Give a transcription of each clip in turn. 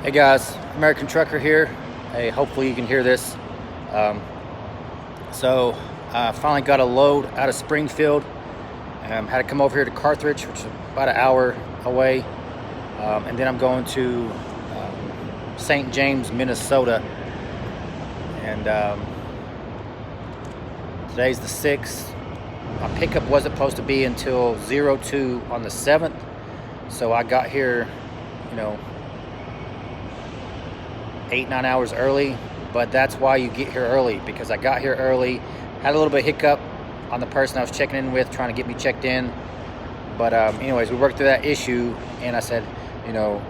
Hey guys, American Trucker here. Hey, hopefully you can hear this. So I finally got a load out of Springfield. Had to come over here to Carthage, which is about an hour away. And then I'm going to St. James, Minnesota. And today's the 6th. My pickup wasn't supposed to be until 02 on the 7th. So I got here, 8-9 hours early, but that's why you get here early, because I got here early, had a little bit of hiccup on the person I was checking in with, trying to get me checked in. But anyways, we worked through that issue, and I said, I'm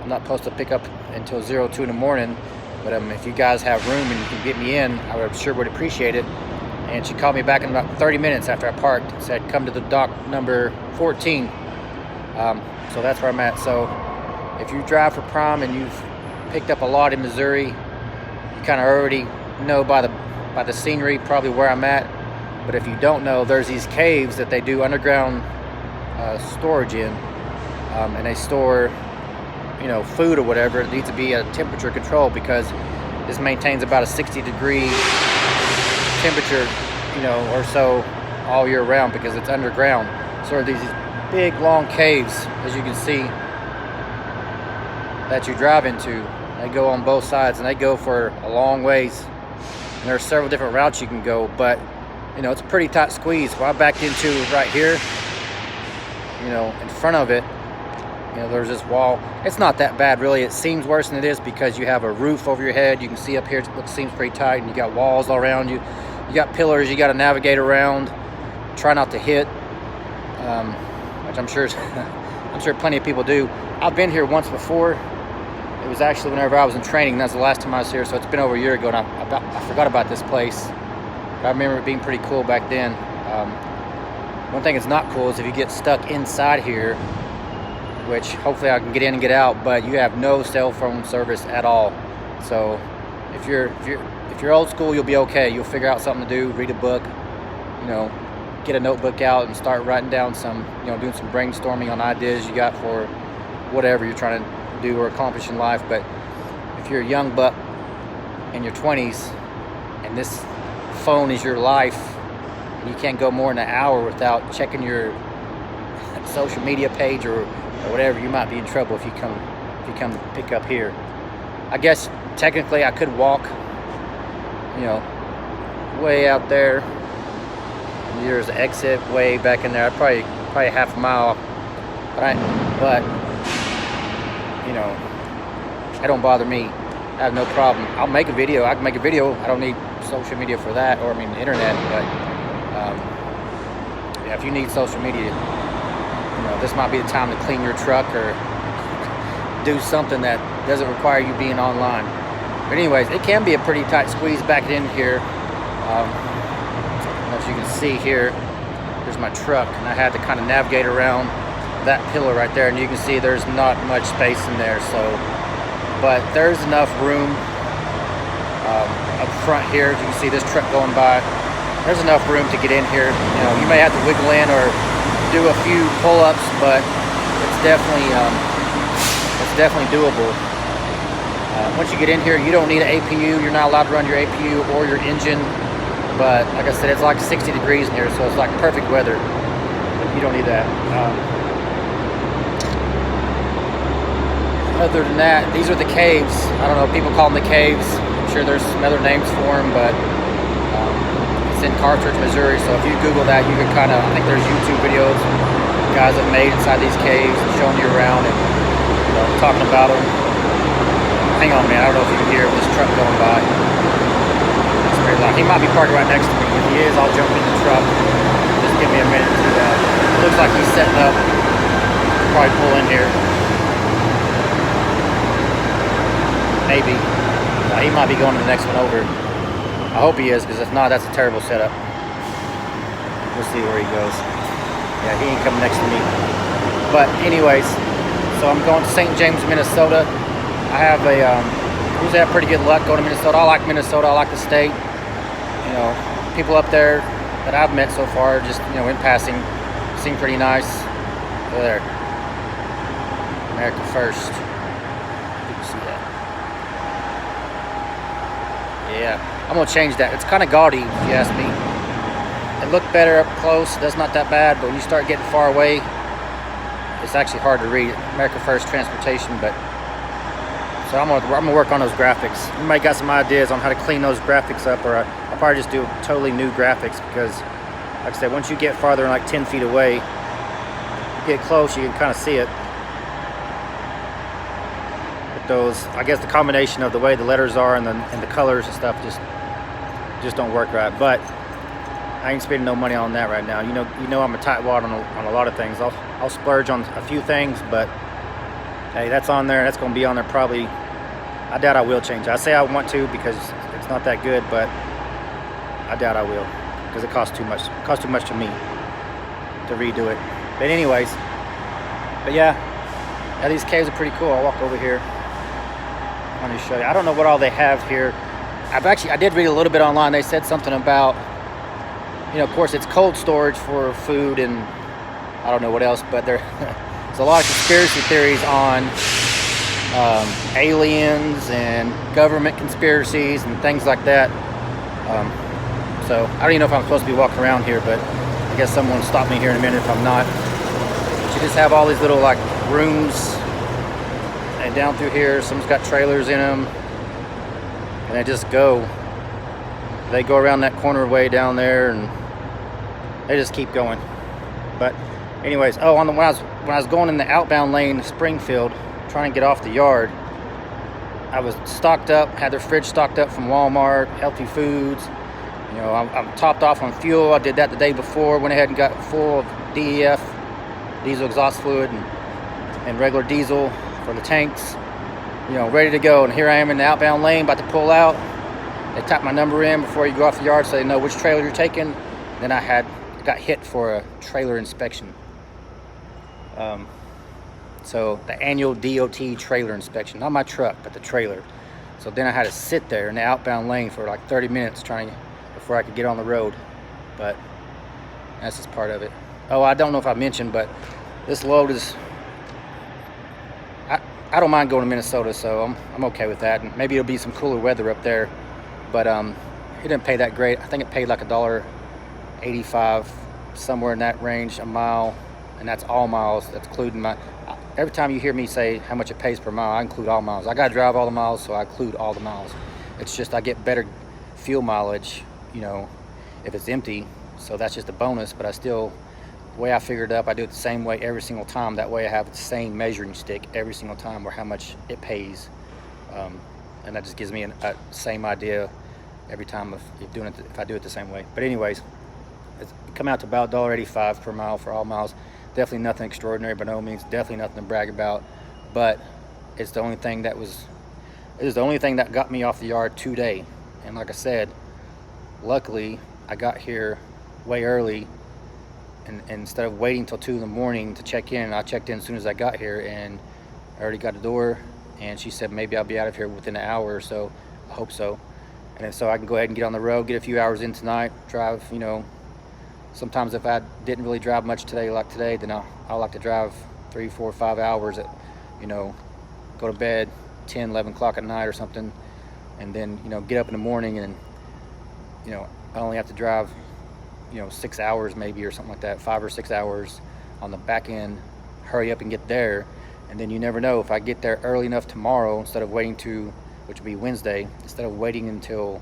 not supposed to pick up until 02 in the morning, but if you guys have room and you can get me in, I would appreciate it. And she called me back in about 30 minutes after I parked and said, come to the dock number 14. So that's where I'm at. So if you drive for Prime and you've picked up a lot in Missouri, you kind of already know by the scenery probably where I'm at. But if you don't know, there's these caves that they do underground storage in, and they store food or whatever. It needs to be at temperature control, because this maintains about a 60-degree temperature or so all year round, because it's underground. So these big long caves, as you can see, that you drive into. They go on both sides, and they go for a long ways, and there are several different routes you can go, but it's a pretty tight squeeze. Well, I backed into right here, in front of it, there's this wall. It's not that bad really. It seems worse than it is, because you have a roof over your head. You can see up here it seems pretty tight, and you got walls all around you. You got pillars you got to navigate around, try not to hit, which I'm sure plenty of people do. I've been here once before. It was actually whenever I was in training. That's the last time I was here, so it's been over a year ago, and I forgot about this place. But I remember it being pretty cool back then. One thing that's not cool is if you get stuck inside here, which hopefully I can get in and get out, but you have no cell phone service at all. So if you're old school, you'll be okay. You'll figure out something to do, read a book, get a notebook out and start writing down doing some brainstorming on ideas you got for whatever you're trying to do or accomplish in life. But if you're a young buck in your 20s and this phone is your life, and you can't go more than an hour without checking your social media page or whatever, you might be in trouble if you come to pick up here. I guess technically I could walk, way out there. There's an exit way back in there. Probably half a mile, but that don't bother me. I have no problem. I'll make a video. I can make a video. I don't need social media for that, or the internet. But yeah, if you need social media, this might be the time to clean your truck or do something that doesn't require you being online. But anyways, it can be a pretty tight squeeze back in here. As you can see here, there's my truck, and I had to kind of navigate around that pillar right there, and you can see there's not much space in there. So, but there's enough room up front here. As you can see this truck going by, there's enough room to get in here. You may have to wiggle in or do a few pull-ups, but it's definitely doable. Once you get in here, you don't need an APU. You're not allowed to run your APU or your engine, but like I said, it's like 60 degrees in here, so it's like perfect weather. But you don't need that. Other than that, these are the caves. I don't know, people call them the caves. I'm sure there's some other names for them, but it's in Carthage, Missouri. So if you Google that, you can I think there's YouTube videos guys have made inside these caves and showing you around and talking about them. Hang on, man. I don't know if you can hear this truck going by. It's pretty loud. He might be parked right next to me. If he is, I'll jump in the truck. Just give me a minute to looks like he's setting up. Probably pull in here. Maybe. He might be going to the next one over. I hope he is, because if not, that's a terrible setup. We'll see where he goes. Yeah, he ain't coming next to me. But anyways, so I'm going to St. James, Minnesota. I have usually have pretty good luck going to Minnesota. I like Minnesota. I like the state. People up there that I've met so far, just in passing, seem pretty nice. Over there, America First. You can see that. yeah, I'm gonna change that. It's kind of gaudy, if you ask me. It looked better up close. That's not that bad, but when you start getting far away, it's actually hard to read. America First Transportation, but so I'm gonna work on those graphics. You might got some ideas on how to clean those graphics up, or I'll probably just do totally new graphics because, like I said, once you get farther than like 10 feet away, get close, you can kind of see it. But those, I guess, the combination of the way the letters are and the colors and stuff just don't work right. But I ain't spending no money on that right now. You know I'm a tightwad on a lot of things. I'll splurge on a few things, but hey, that's on there. That's gonna be on there probably. I doubt I will change it. I say I want to because it's not that good, but I doubt I will because it costs too much. It costs too much to me to redo it. But anyways, but yeah, these caves are pretty cool. I'll walk over here. Let me show you. I don't know what all they have here. I did read a little bit online. They said something about, of course, it's cold storage for food and I don't know what else, but there's a lot of conspiracy theories on aliens and government conspiracies and things like that. So I don't even know if I'm supposed to be walking around here, but I guess someone will stop me here in a minute if I'm not. But you just have all these little like rooms, and down through here, someone's got trailers in them, and they just go. They go around that corner way down there, and they just keep going. But anyways, when I was going in the outbound lane to Springfield, trying to get off the yard, I was stocked up, had their fridge stocked up from Walmart, healthy foods. I'm topped off on fuel. I did that the day before, went ahead and got full of DEF, diesel exhaust fluid, and regular diesel for the tanks, ready to go. And here I am in the outbound lane, about to pull out. They type my number in before you go off the yard so they know which trailer you're taking. Then I got hit for a trailer inspection. So the annual DOT trailer inspection, not my truck, but the trailer. So then I had to sit there in the outbound lane for like 30 minutes before I could get on the road. But that's just part of it. I don't know if I mentioned, but this load is, I don't mind going to Minnesota, so I'm okay with that. And maybe it'll be some cooler weather up there, but it didn't pay that great. I think it paid like $1.85, somewhere in that range, a mile, and that's all miles. That's including every time you hear me say how much it pays per mile, I include all miles. I gotta drive all the miles, so I include all the miles. It's just I get better fuel mileage, if it's empty, so that's just a bonus. But the way I figured it up, I do it the same way every single time. That way I have the same measuring stick every single time, or how much it pays, and that just gives me a same idea every time if I do it the same way. But anyways, it's come out to about $1.85 per mile for all miles. Definitely nothing extraordinary, by no means. Definitely nothing to brag about, but it's the only thing that got me off the yard today. And like I said, luckily I got here way early, and instead of waiting till 2 in the morning to check in, I checked in as soon as I got here, and I already got the door, and she said maybe I'll be out of here within an hour or so. I hope so. And so I can go ahead and get on the road, get a few hours in tonight, drive. Sometimes if I didn't really drive much today, like today, then I like to drive 3, 4, 5 hours go to bed 10, 11 o'clock at night or something, and then get up in the morning, and I only have to drive 6 hours maybe, or something like that, 5 or 6 hours on the back end, hurry up and get there. And then you never know, if I get there early enough tomorrow, which would be Wednesday, instead of waiting until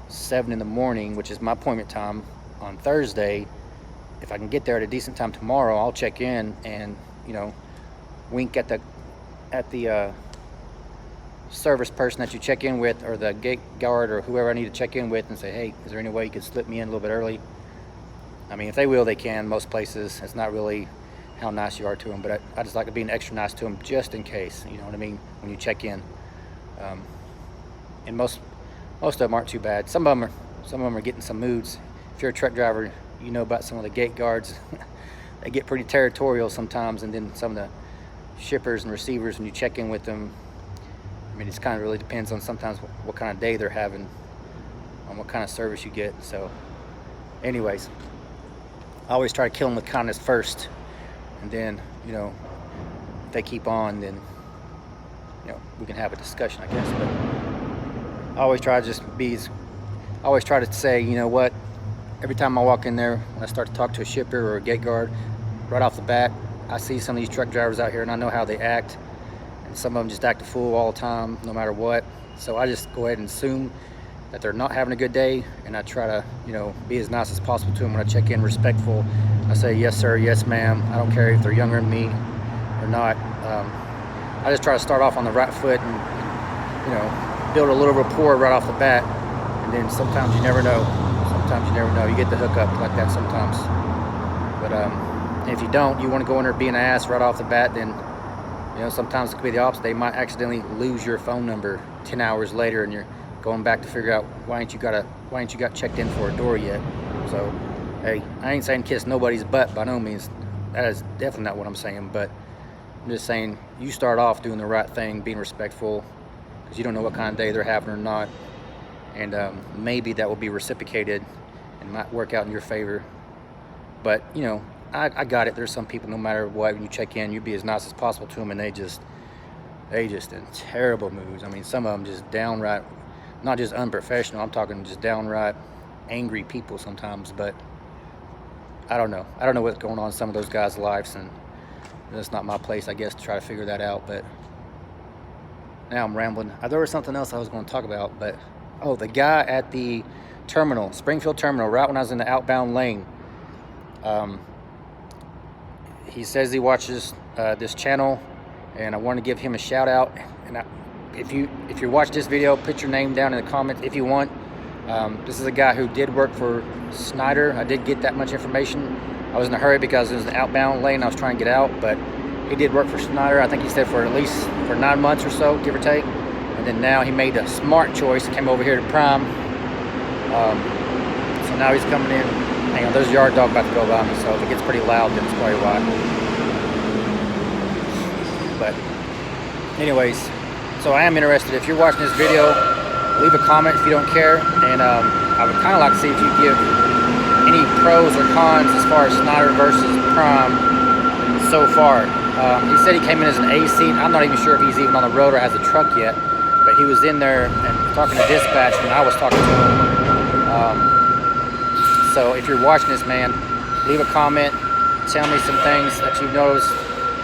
7 in the morning, which is my appointment time on Thursday, if I can get there at a decent time tomorrow, I'll check in and wink at the service person that you check in with, or the gate guard, or whoever I need to check in with, and say, hey, is there any way you could slip me in a little bit early? I mean, if they will, they can. Most places, it's not really how nice you are to them, but I just like to be extra nice to them, just in case, you know what I mean, when you check in. And most of them aren't too bad. Some of them are getting some moods. If you're a truck driver, you know about some of the gate guards. They get pretty territorial sometimes, and then some of the shippers and receivers, when you check in with them, I mean, it's kind of really depends on sometimes what kind of day they're having, on what kind of service you get. So anyways, I always try to kill them with kindness first, and then if they keep on, then we can have a discussion, I guess. I always try to say, you know what, every time I walk in there, when I start to talk to a shipper or a gate guard, right off the bat, I see some of these truck drivers out here and I know how they act, and some of them just act a fool all the time, no matter what. So I just go ahead and assume that they're not having a good day, and I try to, you know, be as nice as possible to them when I check in, respectful. I say, yes sir, yes ma'am. I don't care if they're younger than me or not. I just try to start off on the right foot and, you know, build a little rapport right off the bat, and then sometimes you never know. You get the hookup like that sometimes. But if you don't, you want to go in there being an ass right off the bat, then, you know, sometimes it could be the opposite. They might accidentally lose your phone number 10 hours later, and you're going back to figure out why ain't you got checked in for a door yet. So hey, I ain't saying kiss nobody's butt by no means. That is definitely not what I'm saying, but I'm just saying you start off doing the right thing, being respectful, because you don't know what kind of day they're having or not, and maybe that will be reciprocated and might work out in your favor. But you know, I got it. There's some people, no matter what, when you check in, you be as nice as possible to them, and they just in terrible moods. I mean, some of them just downright, not just unprofessional, I'm talking just downright angry people sometimes. But I don't know what's going on in some of those guys' lives, and that's not my place, I guess, to try to figure that out. But now I'm rambling. There was something else I was going to talk about, but oh, the guy at the terminal, Springfield terminal, right when I was in the outbound lane, he says he watches this channel, and I want to give him a shout out. And if you watch this video, put your name down in the comments if you want. This is a guy who did work for Schneider. I did get that much information. I was in a hurry because it was an outbound lane. I was trying to get out, but he did work for Schneider. I think he said for at least 9 months or so, give or take. And then now he made a smart choice. He came over here to Prime. So now he's coming in. Hang on, there's a yard dog about to go by me, so if it gets pretty loud, then it's probably why. But anyways, so I am interested. If you're watching this video, leave a comment if you don't care. And I would kind of like to see if you give any pros or cons as far as Schneider versus Prime so far. He said he came in as an A seat. I'm not even sure if he's even on the road or has a truck yet, but he was in there and talking to dispatch when I was talking to him. So if you're watching this, man, leave a comment. Tell me some things that you've noticed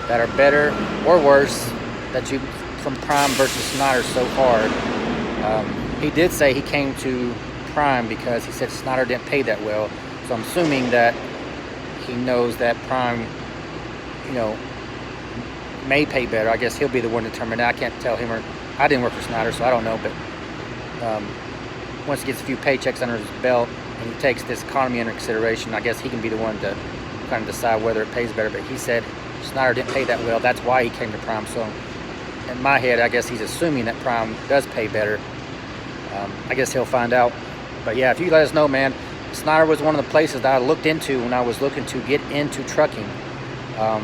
that are better or worse that you from Prime versus Schneider so far. He did say he came to Prime because he said Schneider didn't pay that well. So I'm assuming that he knows that Prime, you know, may pay better. I guess he'll be the one to determine that. I can't tell him, or I didn't work for Schneider, so I don't know. But once he gets a few paychecks under his belt and he takes this economy under consideration, I guess he can be the one to kind of decide whether it pays better. But he said Schneider didn't pay that well. That's why he came to Prime. So in my head, I guess he's assuming that Prime does pay better. I guess he'll find out. But yeah, if you let us know, man. Schneider was one of the places that I looked into when I was looking to get into trucking. I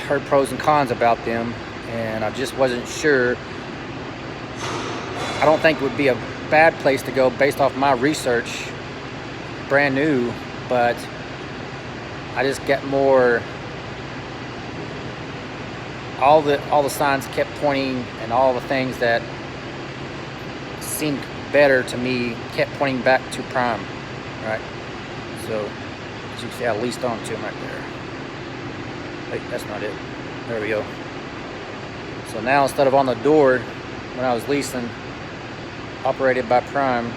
heard pros and cons about them, and I just wasn't sure. I don't think it would be a bad place to go based off my research, brand new, but I just get more. All the signs kept pointing, and all the things that seemed better to me kept pointing back to Prime, right? So as you can see, I leased on to him right there. Wait, that's not it. There we go. So now instead of on the door when I was leasing, operated by Prime,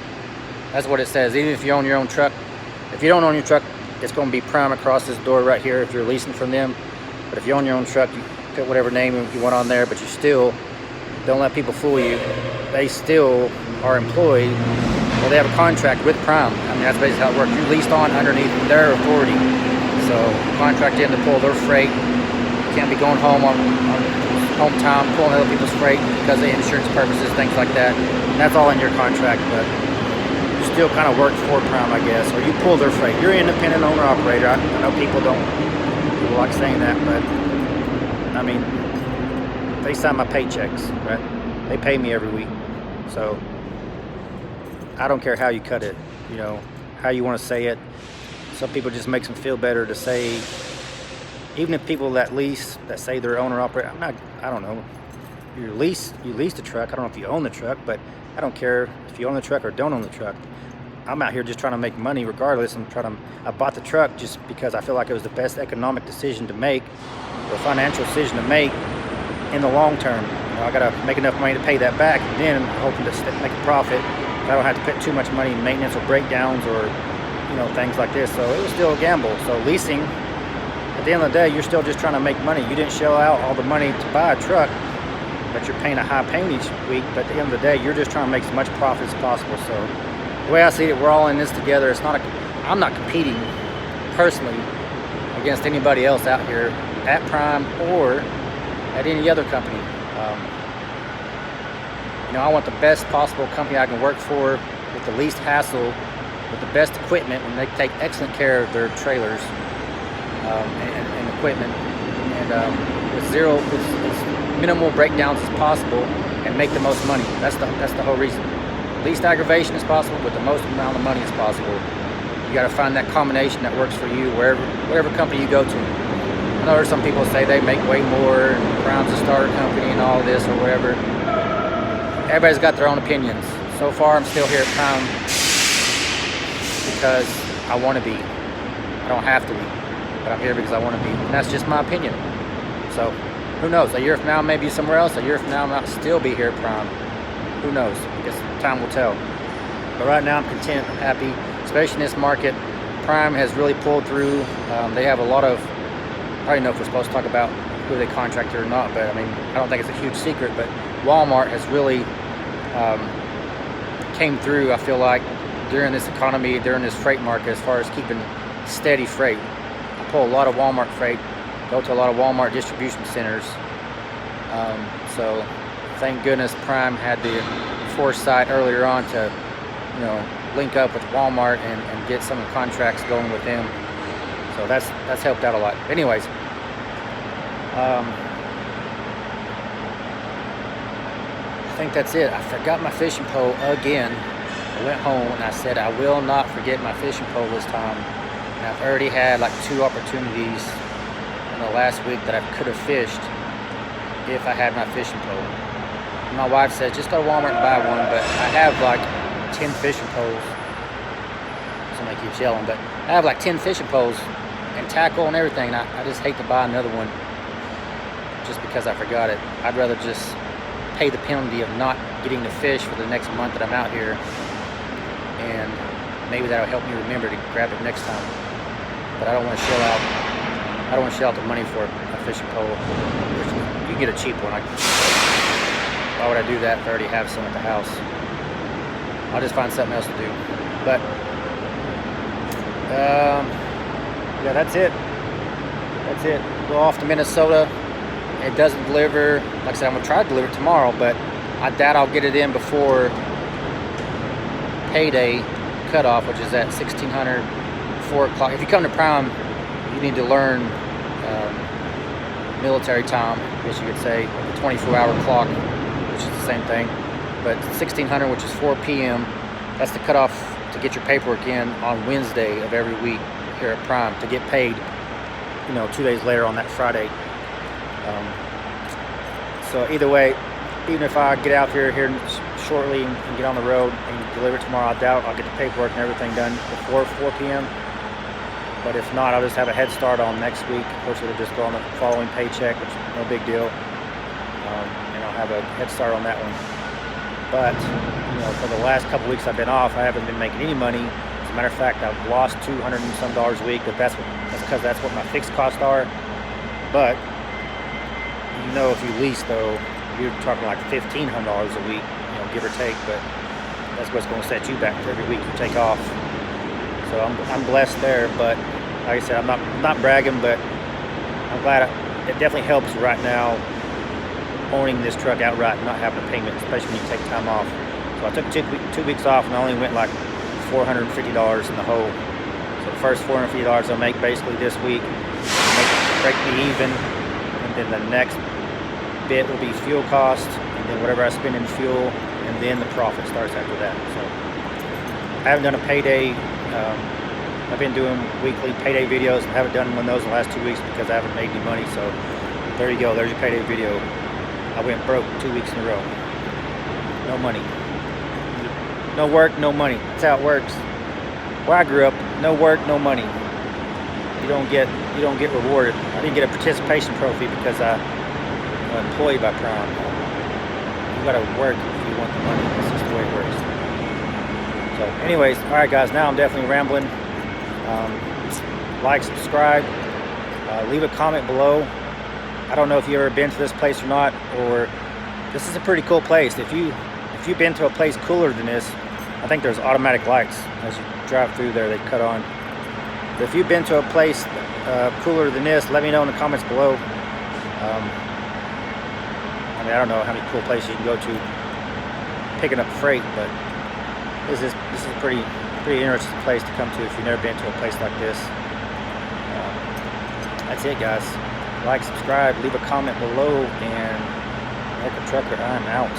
that's what it says. Even if you own your own truck, if you don't own your truck, it's going to be Prime across this door right here if you're leasing from them. But if you own your own truck, you put whatever name you want on there, but you still don't let people fool you. They still are employed, well, they have a contract with Prime. I mean, that's basically how it works. You're leased on underneath their authority. So contract in to pull their freight. You can't be going home on home time, pulling other people's freight because of insurance purposes, things like that. And that's all in your contract, but you still kind of work for Prime, I guess, or you pull their freight. You're an independent owner operator. I know people like saying that, but I mean, they sign my paychecks, right? They pay me every week. So I don't care how you cut it, you know, how you want to say it. Some people just makes them feel better to say, even if people that lease, that say they're owner operator, I don't know. you lease the truck. I don't know if you own the truck, but I don't care if you own the truck or don't own the truck. I'm out here just trying to make money regardless. I bought the truck just because I feel like it was the best economic decision to make, or financial decision to make in the long term. You know, I gotta make enough money to pay that back, and then I'm hoping to make a profit. I don't have to put too much money in maintenance or breakdowns or, you know, things like this. So it was still a gamble. So leasing, at the end of the day, you're still just trying to make money. You didn't shell out all the money to buy a truck, but you're paying a high payment each week. But at the end of the day, you're just trying to make as much profit as possible. So the way I see it, we're all in this together. I'm not competing personally against anybody else out here at Prime or at any other company. You know, I want the best possible company I can work for with the least hassle, with the best equipment, and they take excellent care of their trailers and equipment, and with minimal breakdowns as possible, and make the most money. That's the whole reason. Least aggravation as possible, with the most amount of money as possible. You got to find that combination that works for you, whatever company you go to. I know there's some people say they make way more, and Prime's a starter company and all this or whatever. Everybody's got their own opinions. So far, I'm still here at Prime because I want to be. I don't have to be, but I'm here because I want to be, and that's just my opinion. So, who knows? A year from now, maybe somewhere else. A year from now, I might still be here at Prime. Who knows? I guess time will tell. But right now, I'm content. I'm happy, especially in this market. Prime has really pulled through. They have a lot of. I don't know if we're supposed to talk about who they contracted or not, but I mean, I don't think it's a huge secret. But Walmart has really came through, I feel like, during this economy, during this freight market, as far as keeping steady freight. I pull a lot of Walmart freight, go to a lot of Walmart distribution centers. So thank goodness Prime had the foresight earlier on to, you know, link up with Walmart and get some contracts going with them. So that's helped out a lot. Anyways, I think that's it. I forgot my fishing pole again. I went home and I said I will not forget my fishing pole this time. And I've already had like 2 opportunities in the last week that I could have fished if I had my fishing pole. And my wife said just go to Walmart and buy one, but I have like 10 fishing poles. Somebody keeps yelling, but I have like 10 fishing poles and tackle and everything. And I just hate to buy another one just because I forgot it. I'd rather just pay the penalty of not getting to fish for the next month that I'm out here, and maybe that'll help me remember to grab it next time. But I don't want to shell out. I don't want to shell out the money for a fishing pole. You can get a cheap one. Why would I do that if I already have some at the house? I'll just find something else to do. But yeah, that's it. That's it. Go off to Minnesota. It doesn't deliver. Like I said, I'm gonna try to deliver it tomorrow, but I doubt I'll get it in before payday cutoff, which is at 1600, 4 o'clock. If you come to Prime, you need to learn military time, I guess you could say, the 24-hour clock, which is the same thing. But 1600, which is 4 p.m., that's the cutoff to get your paperwork in on Wednesday of every week here at Prime to get paid, you know, 2 days later on that Friday. So either way, even if I get out here shortly and get on the road and deliver tomorrow, I doubt I'll get the paperwork and everything done before 4 p.m. But if not, I'll just have a head start on next week. Of course, it'll just go on the following paycheck, which is no big deal. And I'll have a head start on that one. But, you know, for the last couple weeks I've been off, I haven't been making any money. As a matter of fact, I've lost $200 and some a week, but that's because that's what my fixed costs are. But, you know, if you lease, though, you're talking like $1,500 a week, you know, give or take. But that's what's going to set you back for every week you take off. So I'm blessed there. But like I said, I'm not bragging, but I'm glad it definitely helps right now owning this truck outright and not having a payment, especially when you take time off. So I took 2 weeks off and I only went like $450 in the hole. So the first $450 I'll make basically this week, break me even, and then the next bit will be fuel cost, and then whatever I spend in fuel, and then the profit starts after that. So I haven't done a payday. I've been doing weekly payday videos and haven't done one of those in the last 2 weeks because I haven't made any money. So there you go. There's your payday video. I I went broke 2 weeks in a row. No money. No work, no money. That's how it works. Where I grew up, no work, no money. You don't get rewarded. I didn't get a participation trophy because I'm an employee by Prime. You gotta work if you want the money. That's just the way it works. So anyways, alright guys, now I'm definitely rambling. Like, subscribe, leave a comment below. I don't know if you've ever been to this place or not, or this is a pretty cool place. If you've been to a place cooler than this, I think there's automatic lights as you drive through there, they cut on. But if you've been to a place cooler than this, let me know in the comments below. I mean, I don't know how many cool places you can go to picking up freight, but this is a pretty interesting place to come to if you've never been to a place like this. That's it, guys. Like, subscribe, leave a comment below, and American Trucker, I'm out.